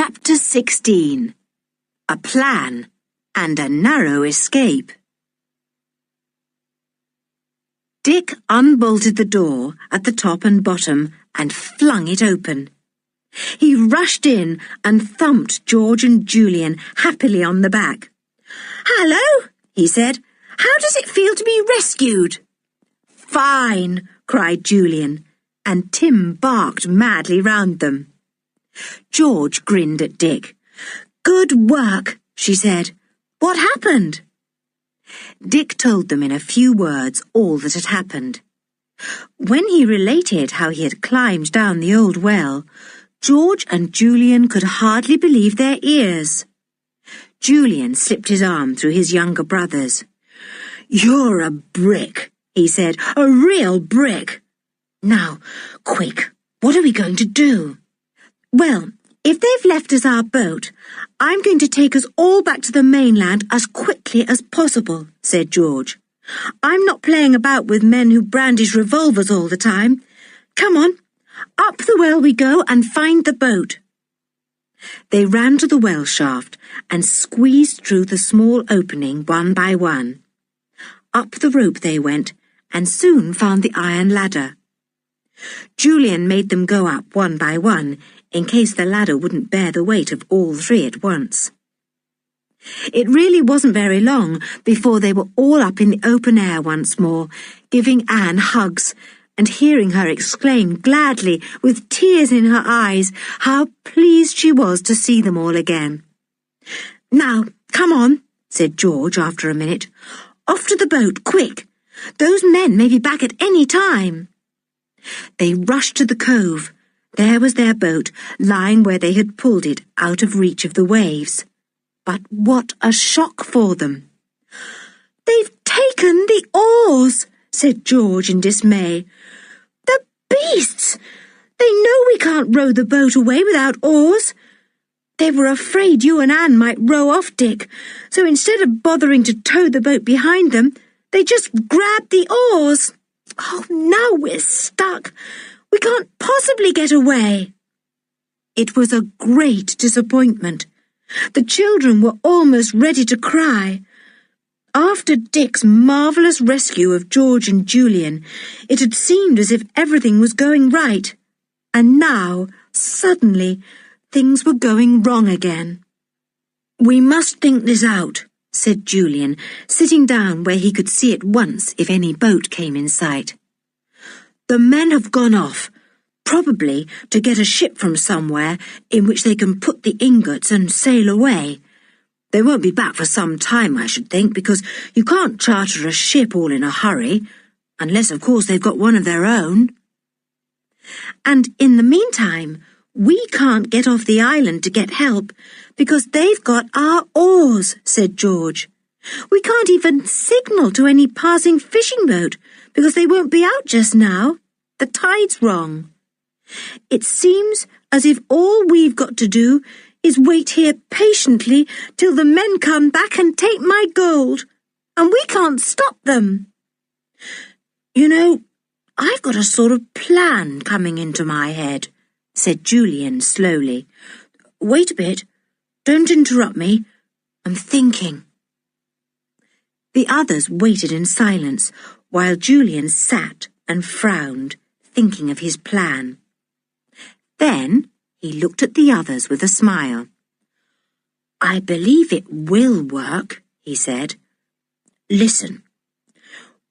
Chapter 16. A Plan and a Narrow Escape. Dick unbolted the door at the top and bottom and flung it open. He rushed in and thumped George and Julian happily on the back. "Hello," he said. "How does it feel to be rescued?" "Fine," cried Julian, and Tim barked madly round them. George grinned at Dick. "Good work," she said. "What happened?" Dick told them in a few words all that had happened. When he related how he had climbed down the old well, George and Julian could hardly believe their ears. Julian slipped his arm through his younger brother's. "You're a brick," he said, "a real brick. Now, quick, what are we going to do?" "Well, if they've left us our boat, I'm going to take us all back to the mainland as quickly as possible," said George. "I'm not playing about with men who brandish revolvers all the time. Come on, up the well we go and find the boat." They ran to the well shaft and squeezed through the small opening one by one. Up the rope they went and soon found the iron ladder. Julian made them go up one by one, in case the ladder wouldn't bear the weight of all three at once. It really wasn't very long before they were all up in the open air once more, giving Anne hugs, and hearing her exclaim gladly, with tears in her eyes, how pleased she was to see them all again. "Now, come on," said George after a minute. "Off to the boat, quick! Those men may be back at any time." They rushed to the cove. There was their boat, lying where they had pulled it, out of reach of the waves. But what a shock for them! "They've taken the oars," said George in dismay. "The beasts! They know we can't row the boat away without oars. They were afraid you and Anne might row off, Dick, so instead of bothering to tow the boat behind them, they just grabbed the oars. Oh, now we're stuck. We can't possibly get away." It was a great disappointment. The children were almost ready to cry. After Dick's marvellous rescue of George and Julian, it had seemed as if everything was going right. And now, suddenly, things were going wrong again. "We must think this out," said Julian, sitting down where he could see at once if any boat came in sight. "The men have gone off, probably to get a ship from somewhere in which they can put the ingots and sail away. They won't be back for some time, I should think, because you can't charter a ship all in a hurry, unless, of course, they've got one of their own. And in the meantime, we can't get off the island to get help, because they've got our oars," said George. "We can't even signal to any passing fishing boat, because they won't be out just now. The tide's wrong. It seems as if all we've got to do is wait here patiently till the men come back and take my gold, and we can't stop them. You know, I've got a sort of plan coming into my head," said Julian slowly. "Wait a bit. Don't interrupt me. I'm thinking." The others waited in silence, while Julian sat and frowned, thinking of his plan. Then he looked at the others with a smile. "I believe it will work," he said. "Listen.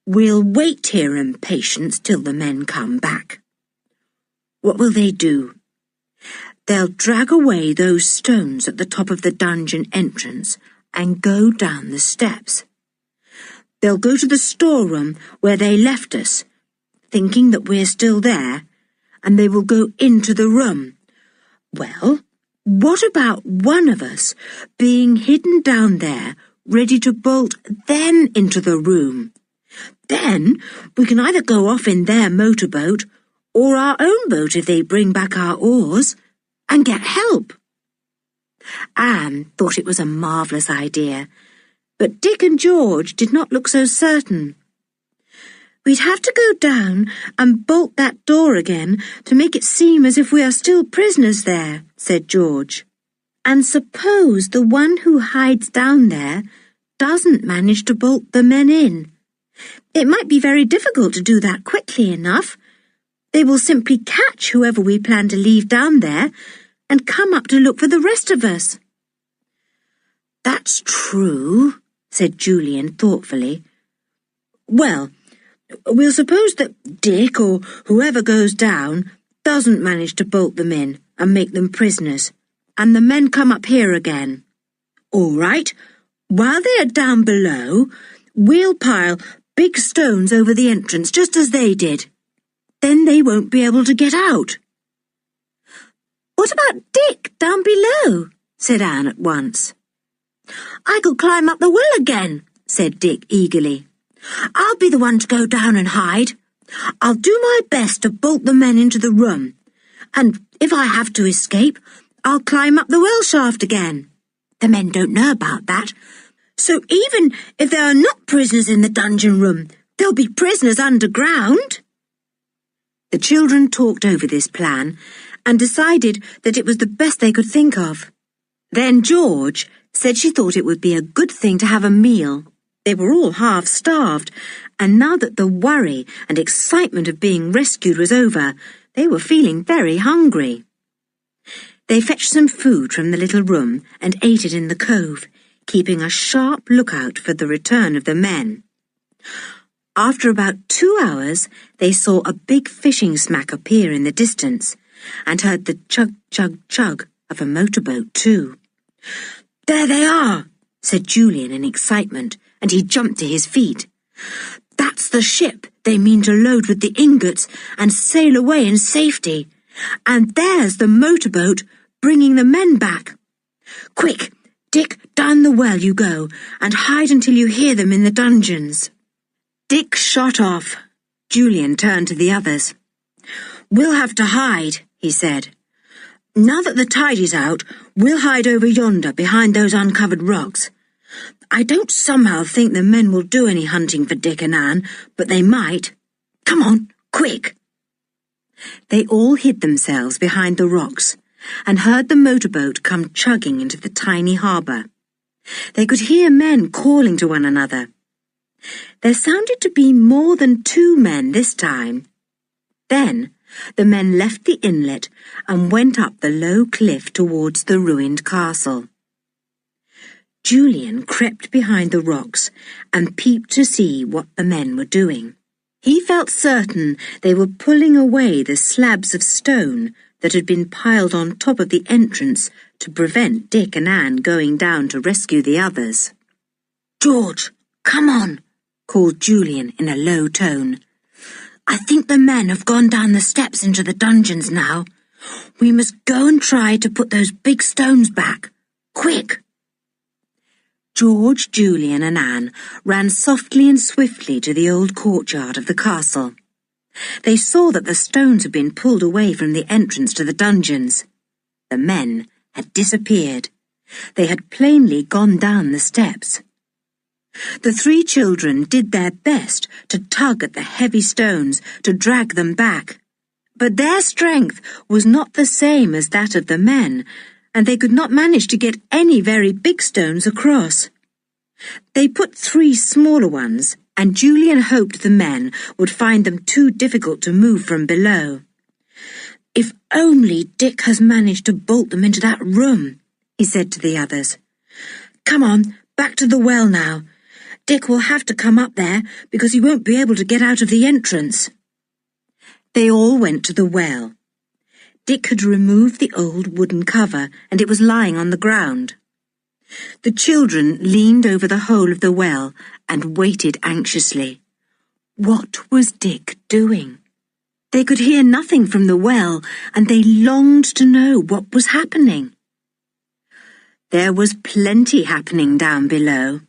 We'll wait here in patience till the men come back. What will they do? They'll drag away those stones at the top of the dungeon entrance and go down the steps. They'll go to the storeroom where they left us, thinking that we're still there, and they will go into the room. Well, what about one of us being hidden down there, ready to bolt then into the room? Then we can either go off in their motorboat or our own boat if they bring back our oars, and get help." Anne thought it was a marvellous idea, but Dick and George did not look so certain. "We'd have to go down and bolt that door again to make it seem as if we are still prisoners there," said George. And suppose the one who hides down there doesn't manage to bolt the men in. It might be very difficult to do that quickly enough. They will simply catch whoever we plan to leave down there and come up to look for the rest of us. That's true, said Julian thoughtfully. Well, we'll suppose that Dick or whoever goes down doesn't manage to bolt them in and make them prisoners, and the men come up here again. All right, while they are down below, we'll pile big stones over the entrance just as they did. Then they won't be able to get out. What about Dick down below? Said Anne at once. I could climb up the well again, said Dick eagerly. I'll be the one to go down and hide. I'll do my best to bolt the men into the room, and if I have to escape, I'll climb up the well shaft again. The men don't know about that, so even if there are not prisoners in the dungeon room, there'll be prisoners underground. The children talked over this plan and decided that it was the best they could think of. Then George said she thought it would be a good thing to have a meal. They were all half-starved, and now that the worry and excitement of being rescued was over, they were feeling very hungry. They fetched some food from the little room and ate it in the cove, keeping a sharp lookout for the return of the men. After about 2 hours, they saw a big fishing smack appear in the distance and heard the chug-chug-chug of a motorboat too. There they are, said Julian in excitement, and he jumped to his feet. That's the ship they mean to load with the ingots and sail away in safety. And there's the motorboat bringing the men back. Quick, Dick, down the well you go, and hide until you hear them in the dungeons. Dick shot off. Julian turned to the others. We'll have to hide, he said. Now that the tide is out, we'll hide over yonder behind those uncovered rocks. I don't somehow think the men will do any hunting for Dick and Anne, but they might. Come on, quick! They all hid themselves behind the rocks and heard the motorboat come chugging into the tiny harbour. They could hear men calling to one another. There sounded to be more than 2 men this time. Then the men left the inlet and went up the low cliff towards the ruined castle. Julian crept behind the rocks and peeped to see what the men were doing. He felt certain they were pulling away the slabs of stone that had been piled on top of the entrance to prevent Dick and Anne going down to rescue the others. George, come on, called Julian in a low tone. I think the men have gone down the steps into the dungeons now. We must go and try to put those big stones back. Quick! George, Julian and Anne ran softly and swiftly to the old courtyard of the castle. They saw that the stones had been pulled away from the entrance to the dungeons. The men had disappeared. They had plainly gone down the steps. The 3 children did their best to tug at the heavy stones to drag them back. But their strength was not the same as that of the men, and they could not manage to get any very big stones across. They put 3 smaller ones, and Julian hoped the men would find them too difficult to move from below. If only Dick has managed to bolt them into that room, he said to the others. Come on, back to the well now. Dick will have to come up there because he won't be able to get out of the entrance. They all went to the well. Dick had removed the old wooden cover and it was lying on the ground. The children leaned over the hole of the well and waited anxiously. What was Dick doing? They could hear nothing from the well and they longed to know what was happening. There was plenty happening down below.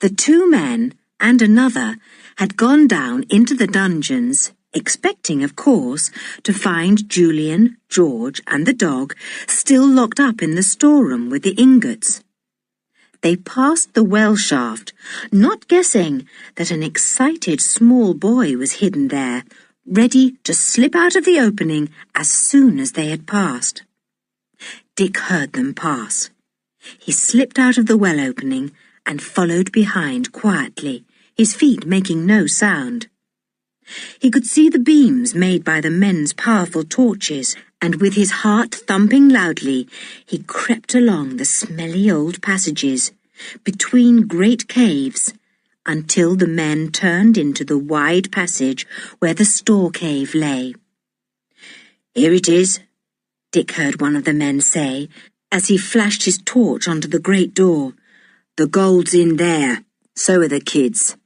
The 2 men and another had gone down into the dungeons, expecting, of course, to find Julian, George and the dog still locked up in the storeroom with the ingots. They passed the well shaft, not guessing that an excited small boy was hidden there, ready to slip out of the opening as soon as they had passed. Dick heard them pass. He slipped out of the well opening and followed behind quietly, his feet making no sound. He could see the beams made by the men's powerful torches, and with his heart thumping loudly, he crept along the smelly old passages, between great caves, until the men turned into the wide passage where the store cave lay. "Here it is," Dick heard one of the men say, as he flashed his torch onto the great door. "The gold's in there. So are the kids."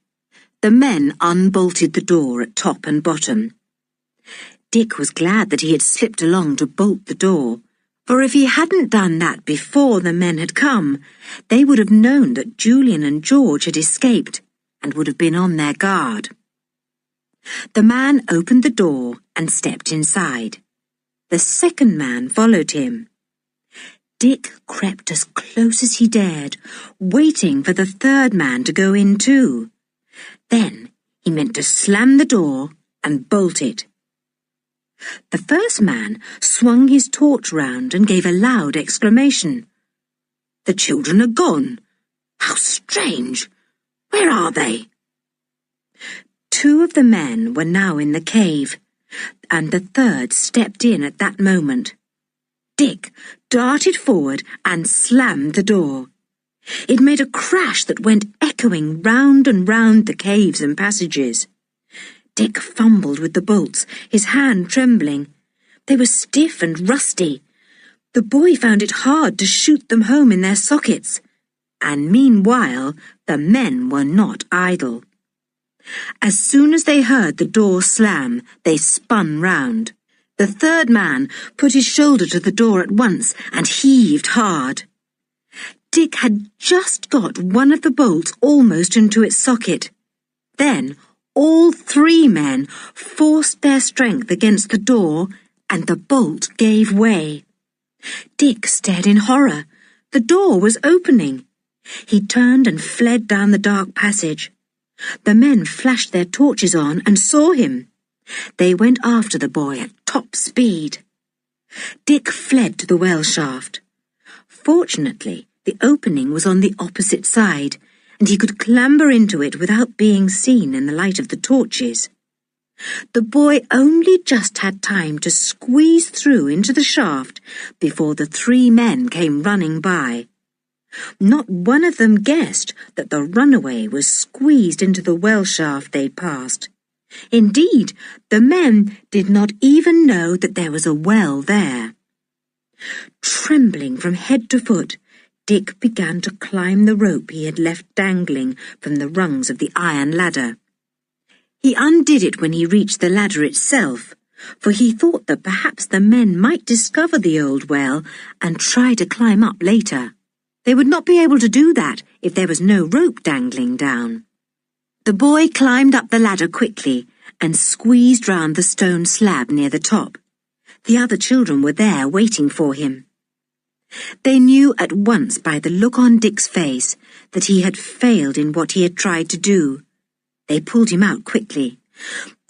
The men unbolted the door at top and bottom. Dick was glad that he had slipped along to bolt the door, for if he hadn't done that before the men had come, they would have known that Julian and George had escaped and would have been on their guard. The man opened the door and stepped inside. The second man followed him. Dick crept as close as he dared, waiting for the third man to go in too. Then he meant to slam the door and bolt it. The first man swung his torch round and gave a loud exclamation. "The children are gone! How strange! Where are they?" Two of the men were now in the cave, and the third stepped in at that moment. Dick darted forward and slammed the door. It made a crash that went echoing round and round the caves and passages. Dick fumbled with the bolts, his hand trembling. They were stiff and rusty. The boy found it hard to shoot them home in their sockets. And meanwhile, the men were not idle. As soon as they heard the door slam, they spun round. The third man put his shoulder to the door at once and heaved hard. Dick had just got one of the bolts almost into its socket. Then all three men forced their strength against the door, and the bolt gave way. Dick stared in horror. The door was opening. He turned and fled down the dark passage. The men flashed their torches on and saw him. They went after the boy at top speed. Dick fled to the well shaft. Fortunately, the opening was on the opposite side, and he could clamber into it without being seen in the light of the torches. The boy only just had time to squeeze through into the shaft before the three men came running by. Not one of them guessed that the runaway was squeezed into the well shaft they'd passed. Indeed, the men did not even know that there was a well there. Trembling from head to foot, Dick began to climb the rope he had left dangling from the rungs of the iron ladder. He undid it when he reached the ladder itself, for he thought that perhaps the men might discover the old well and try to climb up later. They would not be able to do that if there was no rope dangling down. The boy climbed up the ladder quickly and squeezed round the stone slab near the top. The other children were there waiting for him. They knew at once by the look on Dick's face that he had failed in what he had tried to do. They pulled him out quickly.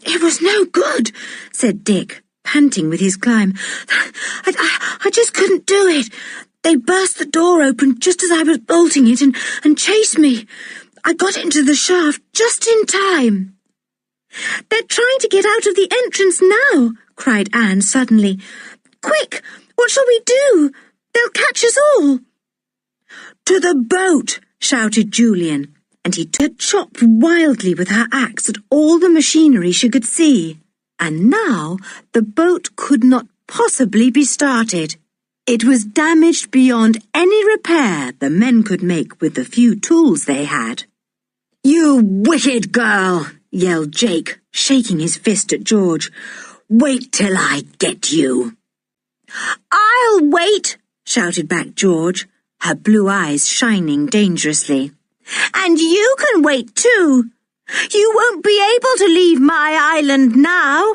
"It was no good," said Dick, panting with his climb. I just couldn't do it. They burst the door open just as I was bolting it and chased me. I got into the shaft just in time." "They're trying to get out of the entrance now," cried Anne suddenly. "Quick, what shall we do? They'll catch us all." "To the boat!" shouted Julian, and he chopped wildly with her axe at all the machinery she could see. And now the boat could not possibly be started. It was damaged beyond any repair the men could make with the few tools they had. "You wicked girl!" yelled Jake, shaking his fist at George. "Wait till I get you." "I'll wait!" shouted back George, her blue eyes shining dangerously. "And you can wait too. You won't be able to leave my island now."